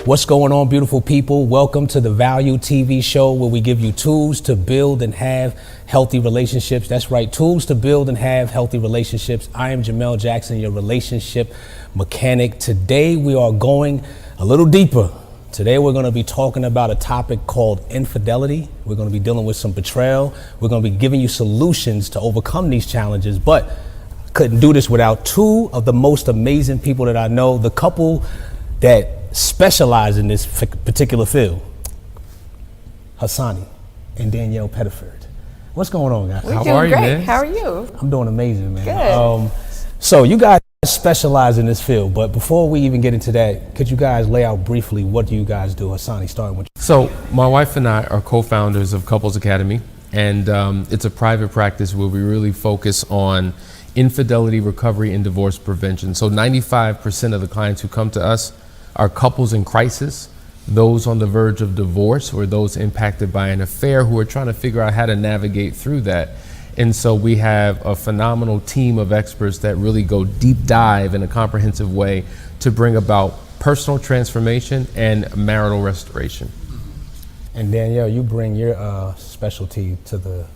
What's going on, beautiful people? Welcome to the Value TV show, where we give you tools to build and have healthy relationships. That's right, tools to build and have healthy relationships. I am Jamel Jackson, your relationship mechanic. Today we are going a little deeper. Today we're going to be talking about a topic called infidelity. We're going to be dealing with some betrayal. We're going to be giving you solutions to overcome these challenges, but couldn't do this without two of the most amazing people that I know, the couple that specialize in this particular field, Hasani and Danielle Pettiford. What's going on, guys? How are you, man? How are you? I'm doing amazing, man. Good. So you guys specialize in this field, but before we even get into that, could you guys lay out briefly what do you guys do? Hasani, starting with you. So my wife and I are co-founders of Couples Academy, and it's a private practice where we really focus on infidelity recovery and divorce prevention. So 95% of the clients who come to us are couples in crisis, those on the verge of divorce, or those impacted by an affair who are trying to figure out how to navigate through that. And so we have a phenomenal team of experts that really go deep dive in a comprehensive way to bring about personal transformation and marital restoration. And Danielle, you bring your specialty to the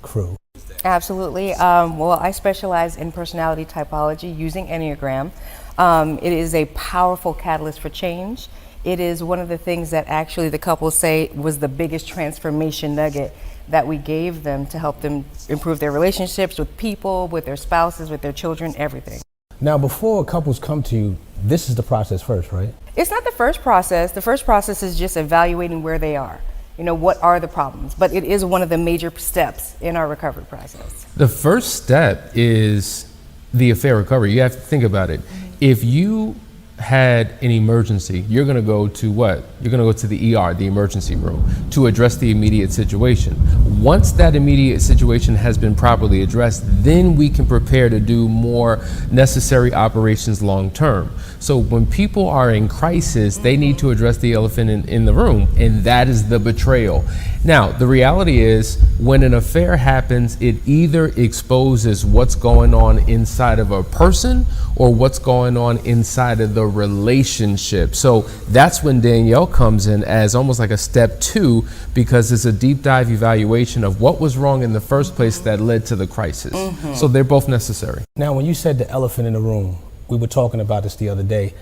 crew. Absolutely. Well, I specialize in personality typology using Enneagram. It is a powerful catalyst for change. It is one of the things that actually the couples say was the biggest transformation nugget that we gave them to help them improve their relationships with people, with their spouses, with their children, everything. Now, before couples come to you, this is the process first, right? It's not the first process. The first process is just evaluating where they are. You know, what are the problems? But it is one of the major steps in our recovery process. The first step is the affair recovery. You have to think about it. If you had an emergency, you're going to go to what? You're going to go to the ER, the emergency room, to address the immediate situation. Once that immediate situation has been properly addressed, then we can prepare to do more necessary operations long term. So when people are in crisis, they need to address the elephant in the room, and that is the betrayal. Now, the reality is, when an affair happens, it either exposes what's going on inside of a person or what's going on inside of the relationship. So that's when Danielle comes in as almost like a step two, because it's a deep dive evaluation of what was wrong in the first place that led to the crisis. So they're both necessary. Now, when you said the elephant in the room, we were talking about this the other day.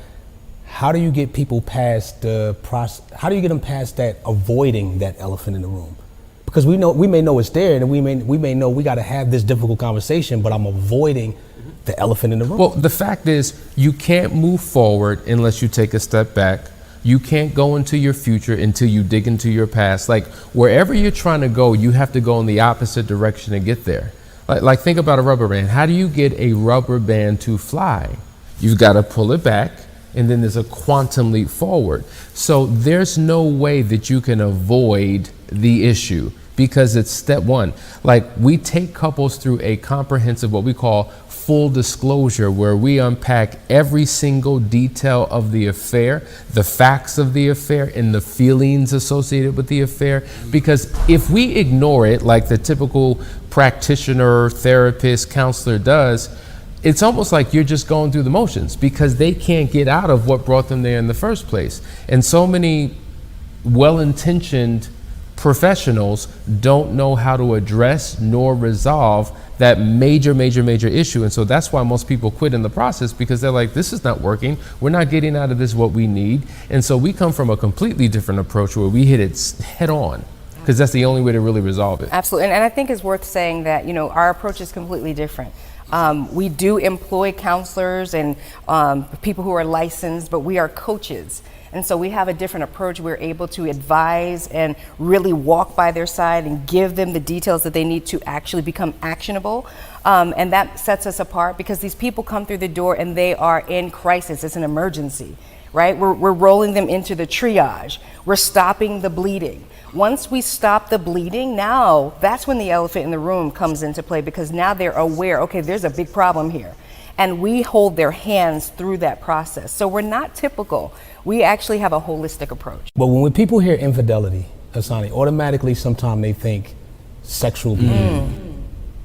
How do you get people past the process? How do you get them past that, avoiding that elephant in the room? Because we may know it's there, and we may know we got to have this difficult conversation, but I'm avoiding the elephant in the room. Well, the fact is, you can't move forward unless you take a step back. You can't go into your future until you dig into your past. Like, wherever you're trying to go, you have to go in the opposite direction to get there. Like think about a rubber band. How do you get a rubber band to fly? You've got to pull it back, and then there's a quantum leap forward. So there's no way that you can avoid the issue, because it's step one. Like, we take couples through a comprehensive, what we call full disclosure, where we unpack every single detail of the affair, the facts of the affair, and the feelings associated with the affair. Because if we ignore it, like the typical practitioner, therapist, counselor does, it's almost like you're just going through the motions, because they can't get out of what brought them there in the first place. And so many well-intentioned professionals don't know how to address nor resolve that major issue. And so that's why most people quit in the process, because they're like, this is not working. We're not getting out of this what we need. And so we come from a completely different approach, where we hit it head on, because that's the only way to really resolve it. Absolutely. And I think it's worth saying that, you know, our approach is completely different. We do employ counselors and people who are licensed, but we are coaches. And so we have a different approach. We're able to advise and really walk by their side and give them the details that they need to actually become actionable. And that sets us apart, because these people come through the door and they are in crisis. It's an emergency, right? We're rolling them into the triage. We're stopping the bleeding. Once we stop the bleeding, now that's when the elephant in the room comes into play, because now they're aware, okay, there's a big problem here. And we hold their hands through that process. So we're not typical. We actually have a holistic approach. But when people hear infidelity, Hasani, automatically sometimes they think sexual behavior.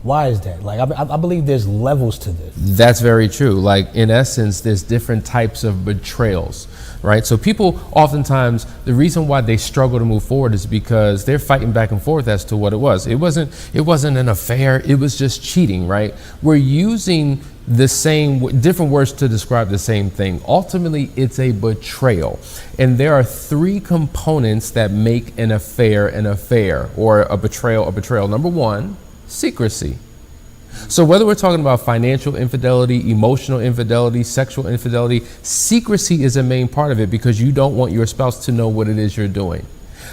Why is that? Like, I believe there's levels to this. That's very true. Like, in essence, there's different types of betrayals, right? So people oftentimes, the reason why they struggle to move forward is because they're fighting back and forth as to what it was. It wasn't an affair. It was just cheating, right? We're using different words to describe the same thing. Ultimately, it's a betrayal. And there are three components that make an affair, or a betrayal. Number one, secrecy. So whether we're talking about financial infidelity, emotional infidelity, sexual infidelity, secrecy is a main part of it because you don't want your spouse to know what it is you're doing.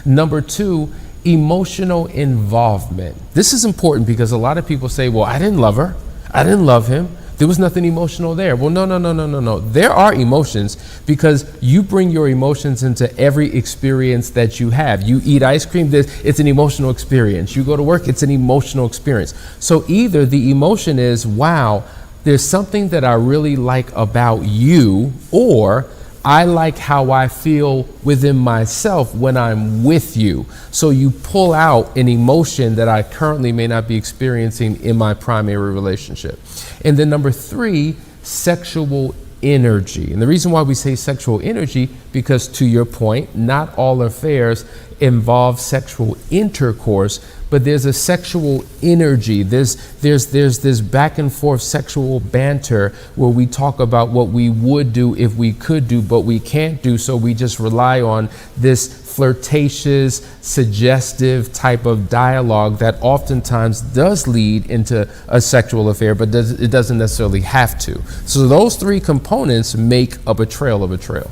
Number two, emotional involvement. This is important because a lot of people say, well, I didn't love her. I didn't love him. There was nothing emotional there. Well, no. There are emotions because you bring your emotions into every experience that you have. You eat ice cream, it's an emotional experience. You go to work, it's an emotional experience. So either the emotion is, wow, there's something that I really like about you, or I like how I feel within myself when I'm with you. So you pull out an emotion that I currently may not be experiencing in my primary relationship. And then number three, sexual energy. And the reason why we say sexual energy, because to your point, not all affairs involve sexual intercourse, but there's a sexual energy. There's this back and forth sexual banter where we talk about what we would do if we could do, but we can't do. So we just rely on this flirtatious, suggestive type of dialogue that oftentimes does lead into a sexual affair, but it doesn't necessarily have to. So those three components make a betrayal a betrayal.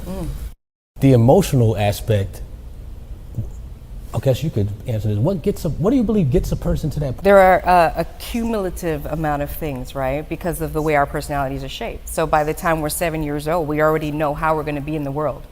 The emotional aspect, I guess you could answer this. What do you believe gets a person to that point? There are a cumulative amount of things, right? Because of the way our personalities are shaped. So by the time we're 7 years old, we already know how we're going to be in the world,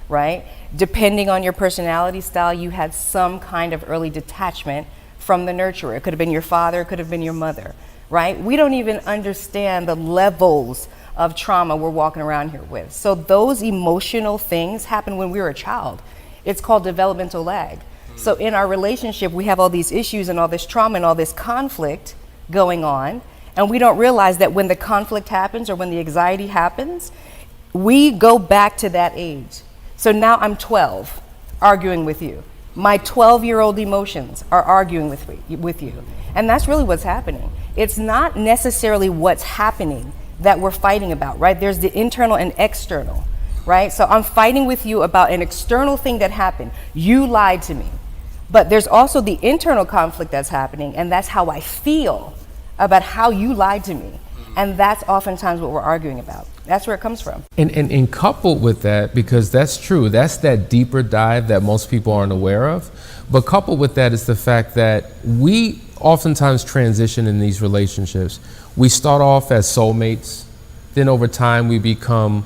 right? Depending on your personality style, you had some kind of early detachment from the nurturer. It could have been your father, it could have been your mother, right? We don't even understand the levels of trauma we're walking around here with. So those emotional things happen when we were a child. It's called developmental lag. So in our relationship, we have all these issues and all this trauma and all this conflict going on, and we don't realize that when the conflict happens or when the anxiety happens, we go back to that age. So now I'm 12, arguing with you. My 12-year-old emotions are arguing with you. And that's really what's happening. It's not necessarily what's happening that we're fighting about, right? There's the internal and external, right? So I'm fighting with you about an external thing that happened. You lied to me. But there's also the internal conflict that's happening, and that's how I feel about how you lied to me. And that's oftentimes what we're arguing about. That's where it comes from. And coupled with that, because that's true, that's that deeper dive that most people aren't aware of. But coupled with that is the fact that we oftentimes transition in these relationships. We start off as soulmates, then over time we become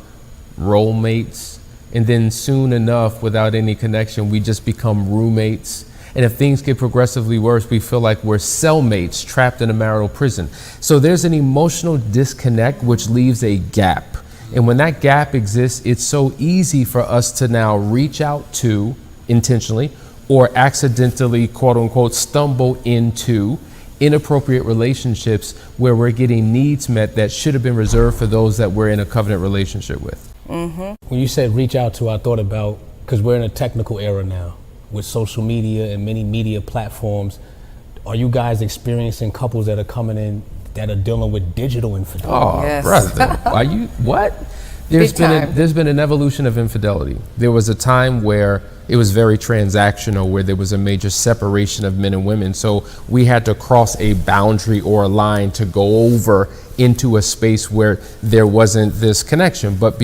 role mates, and then soon enough, without any connection, we just become roommates. And if things get progressively worse, we feel like we're cellmates trapped in a marital prison. So there's an emotional disconnect, which leaves a gap. And when that gap exists, it's so easy for us to now reach out to, intentionally, or accidentally, quote unquote, stumble into inappropriate relationships where we're getting needs met that should have been reserved for those that we're in a covenant relationship with. When you said reach out to, I thought about, because we're in a technical era now with social media and many media platforms. Are you guys experiencing couples that are coming in that are dealing with digital infidelity? Oh, Yes. brother, are you, what? There's been an evolution of infidelity. There was a time where it was very transactional, where there was a major separation of men and women. So we had to cross a boundary or a line to go over into a space where there wasn't this connection. But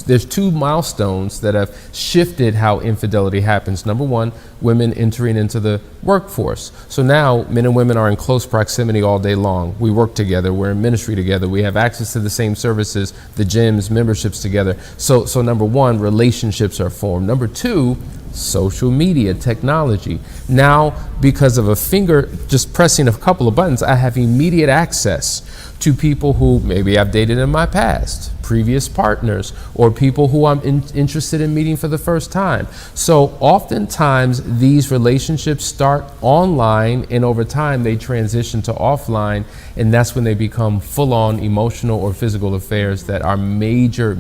there's two milestones that have shifted how infidelity happens. Number one, women entering into the workforce. So now men and women are in close proximity all day long. We work together, we're in ministry together, we have access to the same services, the gyms, memberships together. So number one, relationships are formed. Number two, social media, technology. Now, because of a finger just pressing a couple of buttons, I have immediate access to people who maybe I've dated in my past, previous partners or people who I'm interested in meeting for the first time. So oftentimes these relationships start online and over time they transition to offline, and that's when they become full-on emotional or physical affairs that are major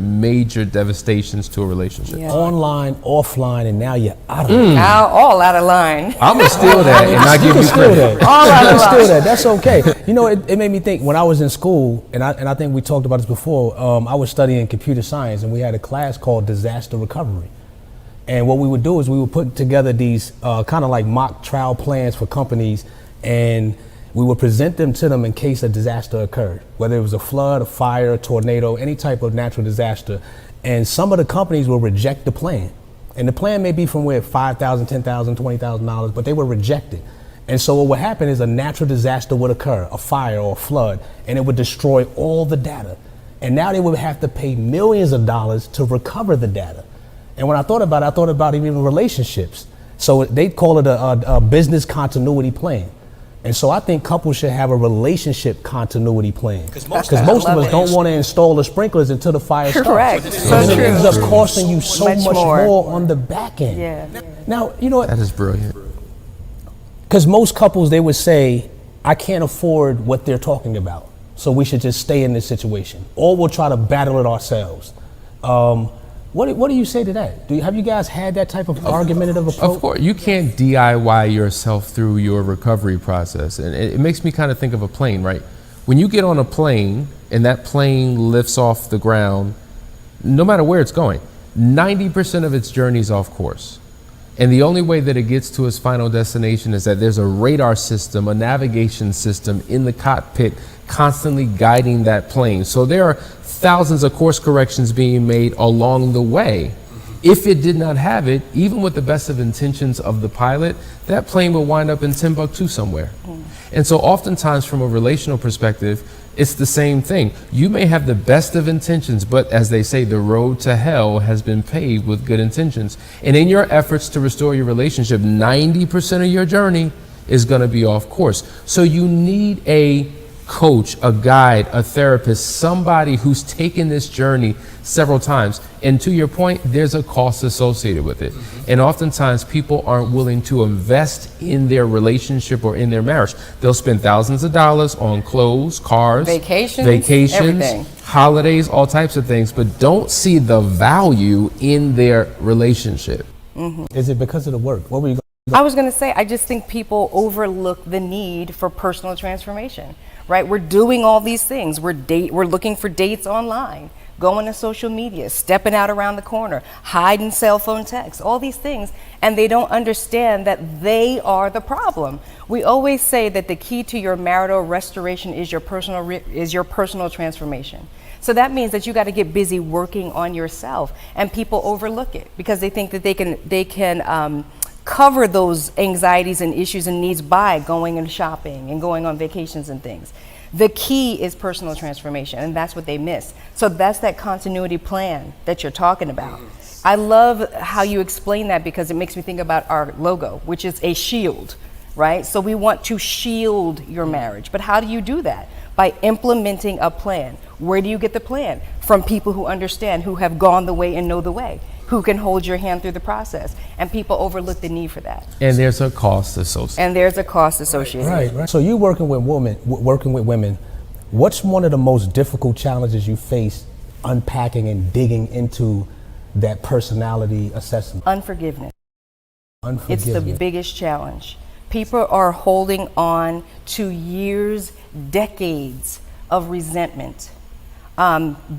devastations to a relationship. Yeah. Online, offline, and now you're out of it. Now all out of line. I'm gonna steal that and I give you credit. All out of line. Still that. That's okay. You know, it made me think when I was in school, and I think we talked about this before. I was studying computer science, and we had a class called disaster recovery. And what we would do is we would put together these kind of like mock trial plans for companies, and we would present them to them in case a disaster occurred, whether it was a flood, a fire, a tornado, any type of natural disaster. And some of the companies will reject the plan. And the plan may be from where $5,000, $10,000, $20,000, but they were rejected. And so what would happen is a natural disaster would occur, a fire or a flood, and it would destroy all the data. And now they would have to pay millions of dollars to recover the data. And when I thought about even relationships. So they call it a business continuity plan. And so I think couples should have a relationship continuity plan. Because most of us don't want to install the sprinklers until the fire starts. Correct. So And it true. ends up costing you so much more on the back end. Yeah. Now, you know what? That is brilliant. Because most couples, they would say, I can't afford what they're talking about, so we should just stay in this situation. Or we'll try to battle it ourselves. What do you say to that? Have you guys had that type of argumentative approach? Of course, you can't DIY yourself through your recovery process. And it makes me kind of think of a plane, right? When you get on a plane and that plane lifts off the ground, no matter where it's going, 90% of its journey is off course. And the only way that it gets to its final destination is that there's a radar system, a navigation system in the cockpit constantly guiding that plane. So there are thousands of course corrections being made along the way. If it did not have it, even with the best of intentions of the pilot, that plane would wind up in Timbuktu somewhere. And so oftentimes from a relational perspective, it's the same thing. You may have the best of intentions, but as they say, the road to hell has been paved with good intentions. And in your efforts to restore your relationship, 90% of your journey is going to be off course. So you need a coach, a guide, a therapist, somebody who's taken this journey several times. And to your point, there's a cost associated with it. And oftentimes people aren't willing to invest in their relationship or in their marriage. They'll spend thousands of dollars on clothes, cars, Vacations, everything. holidays, all types of things, but don't see the value in their relationship. Is it because of the work? What were you I was going to say, I just think people overlook the need for personal transformation, right? We're doing all these things. We're looking for dates online, going to social media, stepping out around the corner, hiding cell phone texts, all these things. And they don't understand that they are the problem. We always say that the key to your marital restoration is your personal transformation. So that means that you got to get busy working on yourself, and people overlook it because they think that they can cover those anxieties and issues and needs by going and shopping and going on vacations and things. The key is personal transformation, and that's what they miss. So that's that continuity plan that you're talking about. I love how you explain that because it makes me think about our logo, which is a shield, right? So we want to shield your marriage. But how do you do that? By implementing a plan. Where do you get the plan? From people who understand, who have gone the way and know the way, who can hold your hand through the process. And people overlook the need for that. And there's a cost associated. Right. So you working with women, what's one of the most difficult challenges you face unpacking and digging into that personality assessment? Unforgiveness. It's the biggest challenge. People are holding on to years, decades of resentment,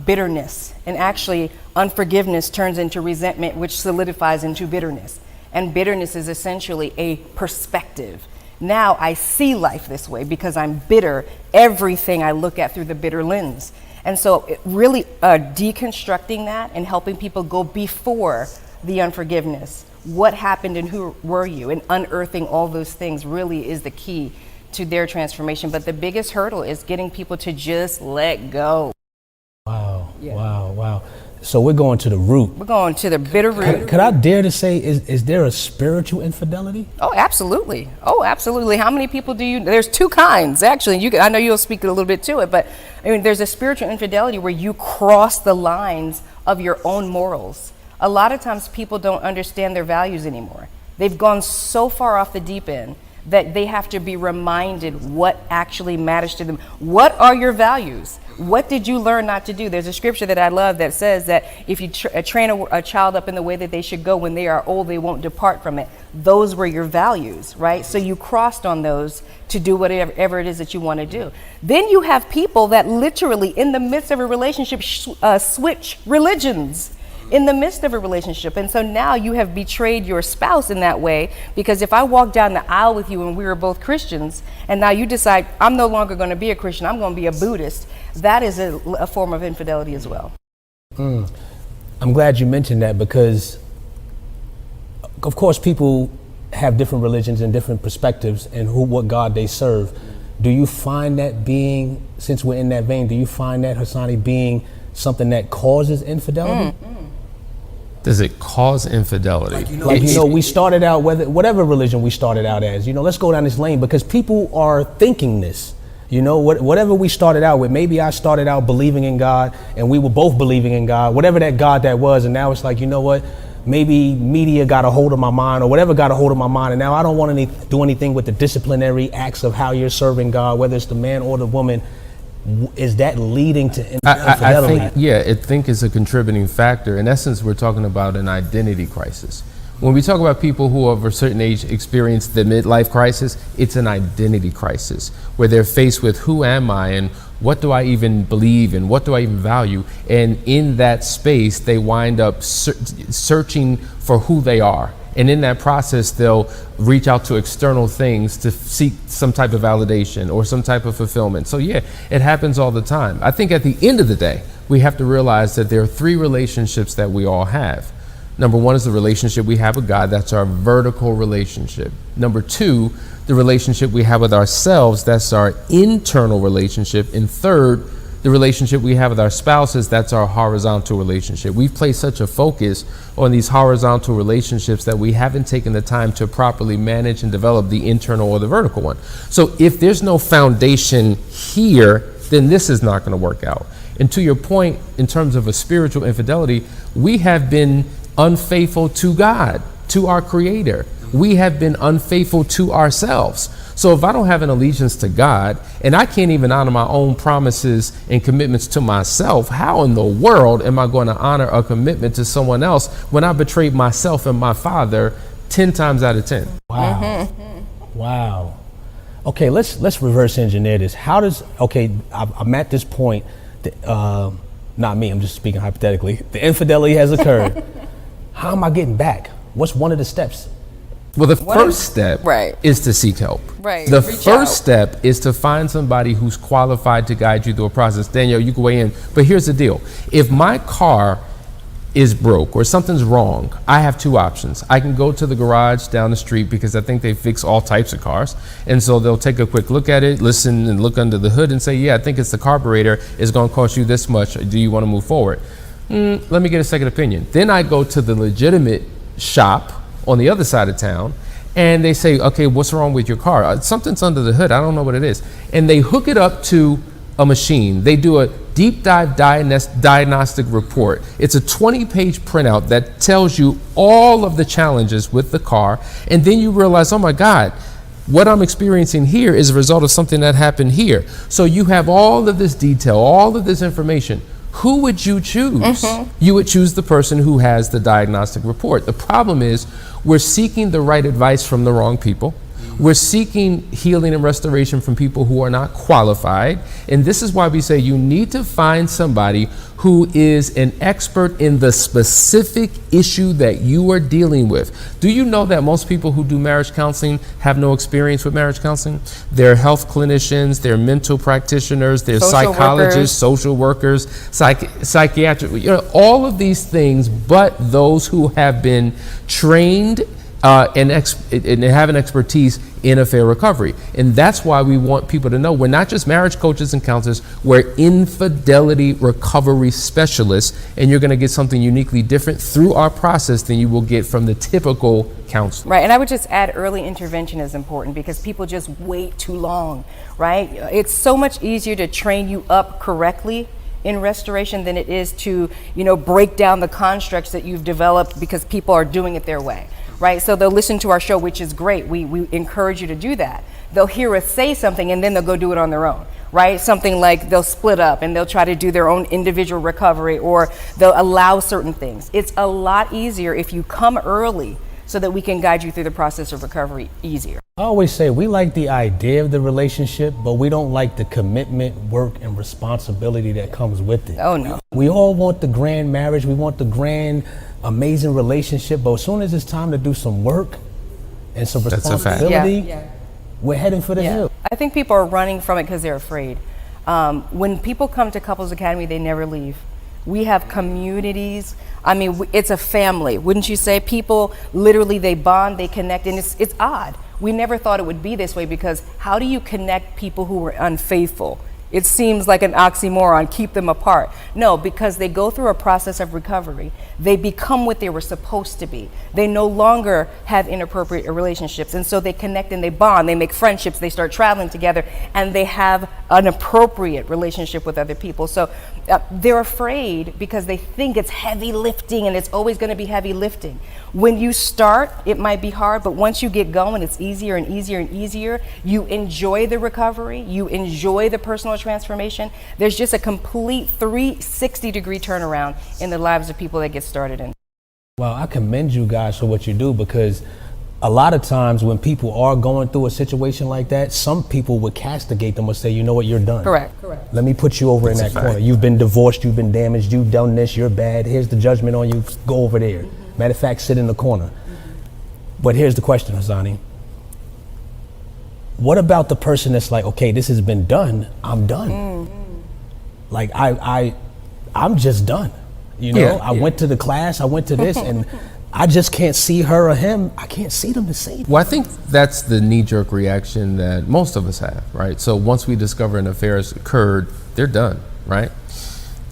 bitterness, and actually unforgiveness turns into resentment, which solidifies into bitterness. And bitterness is essentially a perspective. Now I see life this way because I'm bitter. Everything I look at through the bitter lens. And so really deconstructing that and helping people go before the unforgiveness. What happened and who were you? And unearthing all those things really is the key to their transformation. But the biggest hurdle is getting people to just let go. Wow. Yeah. Wow. So we're going to the root. We're going to the bitter root. Could I dare to say, is there a spiritual infidelity? Oh, absolutely. How many people do you, there's two kinds, actually. I know you'll speak a little bit to it, but I mean, there's a spiritual infidelity where you cross the lines of your own morals. A lot of times people don't understand their values anymore. They've gone so far off the deep end that they have to be reminded what actually matters to them. What are your values? What did you learn not to do? There's a scripture that I love that says that if you train a child up in the way that they should go, when they are old, they won't depart from it. Those were your values, right? So you crossed on those to do whatever it is that you want to do. Then you have people that literally in the midst of a relationship switch religions in the midst of a relationship. And so now you have betrayed your spouse in that way, because if I walk down the aisle with you and we were both Christians, and now you decide I'm no longer going to be a Christian, I'm going to be a Buddhist, that is a form of infidelity as well. I'm glad you mentioned that, because of course people have different religions and different perspectives and what God they serve. Do you find that being, since we're in that vein, do you find that, Hasani, being something that causes infidelity? Does it cause infidelity? Like, we started out, whatever religion we started out as, let's go down this lane, because people are thinking this. Whatever we started out with, maybe I started out believing in God and we were both believing in God, whatever that God that was. And now it's like, you know what? Maybe media got a hold of my mind, or whatever got a hold of my mind. And now I don't want to do anything with the disciplinary acts of how you're serving God, whether it's the man or the woman. Is that leading to infidelity? I think it's a contributing factor. In essence, we're talking about an identity crisis. When we talk about people who of a certain age experience the midlife crisis, it's an identity crisis where they're faced with who am I and what do I even believe and what do I even value? And in that space, they wind up searching for who they are. And in that process, they'll reach out to external things to seek some type of validation or some type of fulfillment. So yeah, it happens all the time. I think at the end of the day, we have to realize that there are three relationships that we all have. Number one is the relationship we have with God. That's our vertical relationship. Number two, the relationship we have with ourselves. That's our internal relationship. And third, the relationship we have with our spouses. That's our horizontal relationship. We've placed such a focus on these horizontal relationships that we haven't taken the time to properly manage and develop the internal or the vertical one. So if there's no foundation here, then this is not going to work out. And to your point, in terms of a spiritual infidelity, we have been unfaithful to God, to our Creator. We have been unfaithful to ourselves. So if I don't have an allegiance to God and I can't even honor my own promises and commitments to myself, how in the world am I going to honor a commitment to someone else when I betrayed myself and my Father 10 times out of 10? Wow. Wow. Okay, let's reverse engineer this. I'm at this point, not me, I'm just speaking hypothetically. The infidelity has occurred. How am I getting back? What's one of the steps? Well, the first step is to seek help. Right. The first step is to find somebody who's qualified to guide you through a process. Danielle, you can weigh in, but here's the deal. If my car is broke or something's wrong, I have two options. I can go to the garage down the street, because I think they fix all types of cars. And so they'll take a quick look at it, listen and look under the hood and say, yeah, I think it's the carburetor. It's going to cost you this much. Do you want to move forward? Let me get a second opinion. Then I go to the legitimate shop on the other side of town, and they say, okay, what's wrong with your car? Something's under the hood. I don't know what it is. And they hook it up to a machine. They do a deep dive diagnostic report. It's a 20-page printout that tells you all of the challenges with the car. And then you realize, oh my God, what I'm experiencing here is a result of something that happened here. So you have all of this detail, all of this information. Who would you choose? You would choose the person who has the diagnostic report. The problem is we're seeking the right advice from the wrong people. We're seeking healing and restoration from people who are not qualified. And this is why we say you need to find somebody who is an expert in the specific issue that you are dealing with. Do you know that most people who do marriage counseling have no experience with marriage counseling? They're health clinicians, they're mental practitioners, they're psychologists, social workers, psychiatric, all of these things, but those who have been trained and have an expertise in affair recovery. And that's why we want people to know we're not just marriage coaches and counselors, we're infidelity recovery specialists, and you're going to get something uniquely different through our process than you will get from the typical counselor. Right, and I would just add early intervention is important because people just wait too long, right? It's so much easier to train you up correctly in restoration than it is to, break down the constructs that you've developed because people are doing it their way. Right, so they'll listen to our show, which is great. We encourage you to do that. They'll hear us say something and then they'll go do it on their own, right? Something like they'll split up and they'll try to do their own individual recovery, or they'll allow certain things. It's a lot easier if you come early so that we can guide you through the process of recovery easier. I always say we like the idea of the relationship, but we don't like the commitment, work, and responsibility that comes with it. Oh no. We all want the grand marriage, we want the grand, amazing relationship, but as soon as it's time to do some work and some responsibility, we're heading for the hill. I think people are running from it because they're afraid. When people come to Couples Academy, they never leave. We have communities. I mean, it's a family, wouldn't you say? People literally, they bond, they connect, and it's odd. We never thought it would be this way, because how do you connect people who were unfaithful? It seems like an oxymoron, keep them apart. No, because they go through a process of recovery. They become what they were supposed to be. They no longer have inappropriate relationships, and so they connect and they bond, they make friendships, they start traveling together, and they have an appropriate relationship with other people. So they're afraid because they think it's heavy lifting, and it's always going to be heavy lifting. When you start, it might be hard, but once you get going, it's easier and easier and easier. You enjoy the recovery, you enjoy the personal transformation. There's just a complete 360-degree turnaround in the lives of people that get started in. Well, I commend you guys for what you do, because a lot of times when people are going through a situation like that, some people would castigate them or say, you know what, you're done. Correct. Let me put you over in that corner. You've been divorced, you've been damaged, you've done this, you're bad. Here's the judgment on you, go over there. Matter of fact, sit in the corner. But here's the question, Hasani. What about the person that's like, okay, this has been done, I'm done. Like I'm just done. I went to the class, I went to this, and I just can't see her or him. I can't see them the same. Well, I think that's the knee-jerk reaction that most of us have, right? So once we discover an affair has occurred, they're done, right?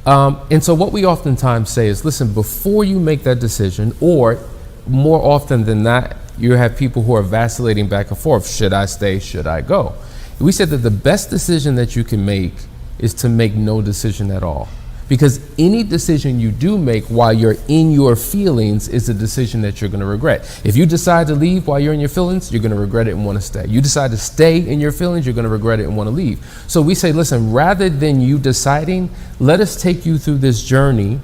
And so what we oftentimes say is, listen, before you make that decision, or more often than not, you have people who are vacillating back and forth. Should I stay? Should I go? We said that the best decision that you can make is to make no decision at all. Because any decision you do make while you're in your feelings is a decision that you're going to regret. If you decide to leave while you're in your feelings, you're going to regret it and want to stay. You decide to stay in your feelings, you're going to regret it and want to leave. So we say, listen, rather than you deciding, let us take you through this journey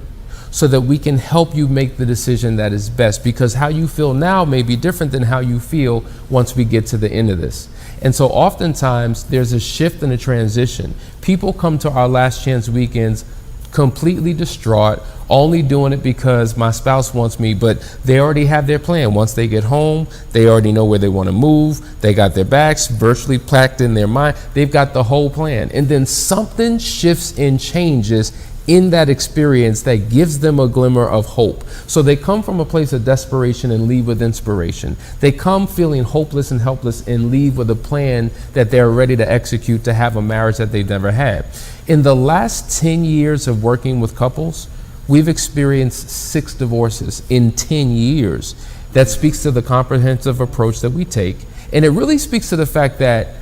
so that we can help you make the decision that is best, because how you feel now may be different than how you feel once we get to the end of this. And so oftentimes there's a shift and a transition. People come to our last chance weekends completely distraught, only doing it because my spouse wants me, but they already have their plan. Once they get home, they already know where they want to move. They got their bags virtually packed in their mind. They've got the whole plan. And then something shifts and changes in that experience that gives them a glimmer of hope. So they come from a place of desperation and leave with inspiration. They come feeling hopeless and helpless and leave with a plan that they're ready to execute to have a marriage that they've never had. In the last 10 years of working with couples, we've experienced 6 divorces in 10 years. That speaks to the comprehensive approach that we take. And it really speaks to the fact that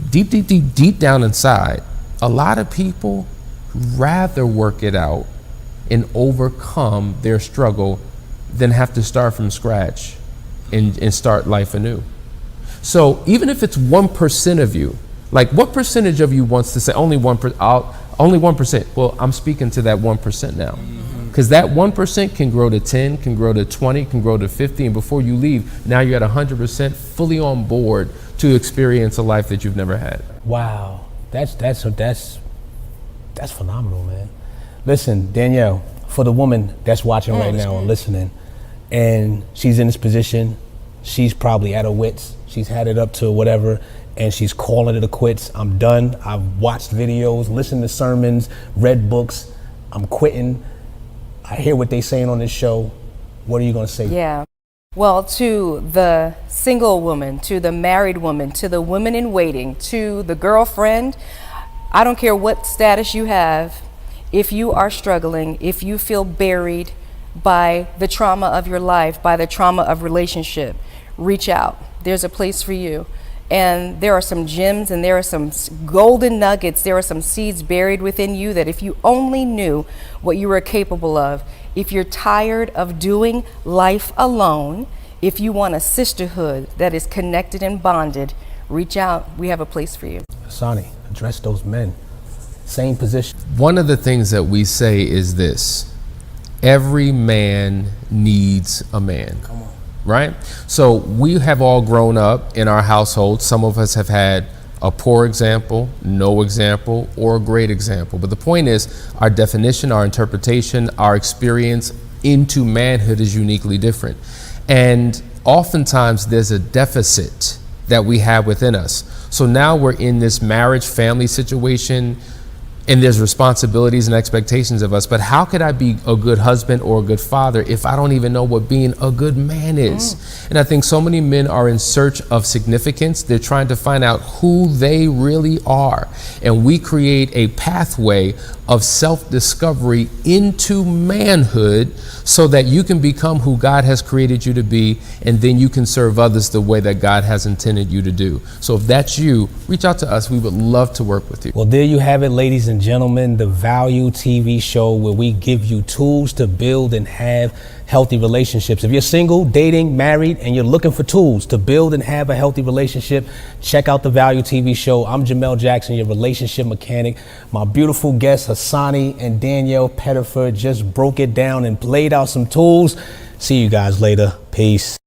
deep down inside, a lot of people rather work it out and overcome their struggle than have to start from scratch and start life anew. So even if it's 1% of you, like what percentage of you wants to say only 1%? Well, I'm speaking to that 1% now, because that 1% can grow to 10, can grow to 20, can grow to 50, and before you leave, now you're at 100% fully on board to experience a life that you've never had. Wow, that's phenomenal, man. Listen, Danielle, for the woman that's watching right now and listening, and she's in this position, she's probably at her wits, she's had it up to whatever, and she's calling it a quits. I'm done. I've watched videos, listened to sermons, read books. I'm quitting. I hear what they're saying on this show. What are you going to say? Yeah. Well, to the single woman, to the married woman, to the woman in waiting, to the girlfriend, I don't care what status you have, if you are struggling, if you feel buried by the trauma of your life, by the trauma of relationship, reach out. There's a place for you. And there are some gems and there are some golden nuggets, there are some seeds buried within you that if you only knew what you were capable of, if you're tired of doing life alone, if you want a sisterhood that is connected and bonded, reach out. We have a place for you. Hasani, address those men. Same position. One of the things that we say is this: every man needs a man. Come on. Right? So we have all grown up in our household. Some of us have had a poor example, no example, or a great example. But the point is, our definition, our interpretation, our experience into manhood is uniquely different. And oftentimes there's a deficit that we have within us. So now we're in this marriage, family situation, and there's responsibilities and expectations of us. But how could I be a good husband or a good father if I don't even know what being a good man is? And I think so many men are in search of significance. They're trying to find out who they really are. And we create a pathway of self-discovery into manhood so that you can become who God has created you to be, and then you can serve others the way that God has intended you to do. So if that's you, reach out to us. We would love to work with you. Well, there you have it, ladies and gentlemen, the Value TV show where we give you tools to build and have healthy relationships. If you're single, dating, married, and you're looking for tools to build and have a healthy relationship, check out the Value TV show. I'm Jamel Jackson, your relationship mechanic. My beautiful guests, Hasani and Danielle Pettiford, just broke it down and laid out some tools. See you guys later. Peace.